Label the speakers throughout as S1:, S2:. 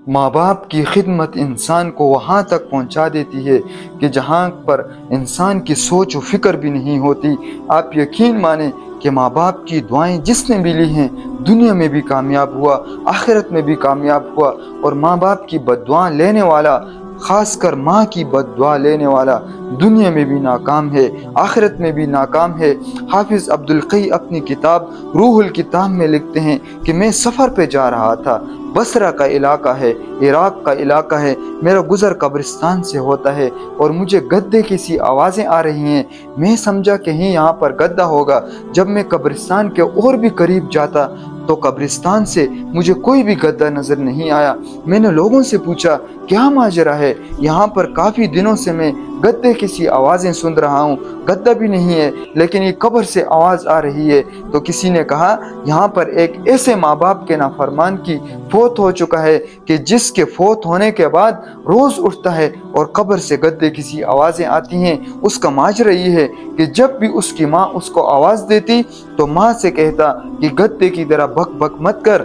S1: ماں باپ کی خدمت انسان کو وہاں تک پہنچا دیتی ہے کہ جہاں پر انسان کی سوچ و فکر بھی نہیں ہوتی۔ آپ یقین مانیں کہ ماں باپ کی دعائیں جس نے بھی لی ہیں دنیا میں بھی کامیاب ہوا، آخرت میں بھی کامیاب ہوا، اور ماں باپ کی بد دعائیں لینے والا، خاص کر ماں کی بد دعا لینے والا، دنیا میں بھی ناکام ہے، آخرت میں بھی ناکام ہے۔ حافظ عبدالقی اپنی کتاب روح الکتاب میں لکھتے ہیں کہ میں سفر پہ جا رہا تھا، بصرہ کا علاقہ ہے، عراق کا علاقہ ہے، میرا گزر قبرستان سے ہوتا ہے اور مجھے گدے کی سی آوازیں آ رہی ہیں۔ میں سمجھا کہیں یہاں پر گدہ ہوگا۔ جب میں قبرستان کے اور بھی قریب جاتا تو قبرستان سے مجھے کوئی بھی گدہ نظر نہیں آیا۔ میں نے لوگوں سے پوچھا کیا ماجرا ہے، یہاں پر کافی دنوں سے میں گدے کی سی آوازیں سن رہا ہوں، گدہ بھی نہیں ہے لیکن یہ قبر سے آواز آ رہی ہے۔ تو کسی نے کہا یہاں پر ایک ایسے ماں باپ کے نافرمان کی فوت ہو چکا ہے کہ جس کے فوت ہونے کے بعد روز اٹھتا ہے اور قبر سے گدے کی سی آوازیں آتی ہیں۔ اس کا ماجرا یہ ہے کہ جب بھی اس کی ماں اس کو آواز دیتی تو ماں سے کہتا کہ گدے کی طرح بک بک مت کر،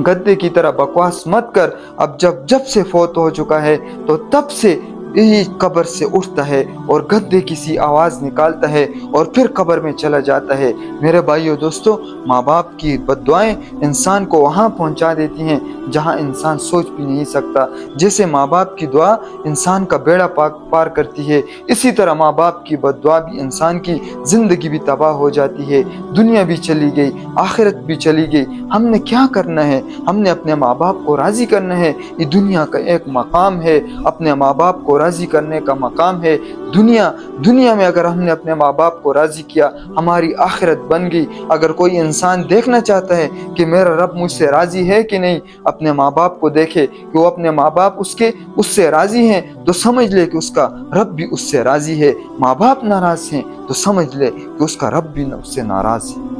S1: گدے کی طرح بکواس مت کر۔ اب جب سے فوت ہو چکا ہے تو تب سے یہی قبر سے اٹھتا ہے اور گدے کی سی آواز نکالتا ہے اور پھر قبر میں چلا جاتا ہے۔ میرے بھائیو دوستو، ماں باپ کی بد دعائیں انسان کو وہاں پہنچا دیتی ہیں جہاں انسان سوچ بھی نہیں سکتا۔ جیسے ماں باپ کی دعا انسان کا بیڑا پار کرتی ہے، اسی طرح ماں باپ کی بد دعا بھی انسان کی زندگی بھی تباہ ہو جاتی ہے، دنیا بھی چلی گئی، آخرت بھی چلی گئی۔ ہم نے کیا کرنا ہے؟ ہم نے اپنے ماں باپ کو راضی کرنا ہے۔ یہ دنیا کا ایک مقام ہے، اپنے ماں باپ کو راضی کرنے کا مقام ہے۔ دنیا میں اگر ہم نے اپنے ماں باپ کو راضی کیا، ہماری آخرت بن گئی۔ اگر کوئی انسان دیکھنا چاہتا ہے کہ میرا رب مجھ سے راضی ہے کہ نہیں، اپنے ماں باپ کو دیکھے کہ وہ اپنے ماں باپ اس سے راضی ہیں تو سمجھ لے کہ اس کا رب بھی اس سے راضی ہے۔ ماں باپ ناراض ہیں تو سمجھ لے کہ اس کا رب بھی اس سے ناراض ہے۔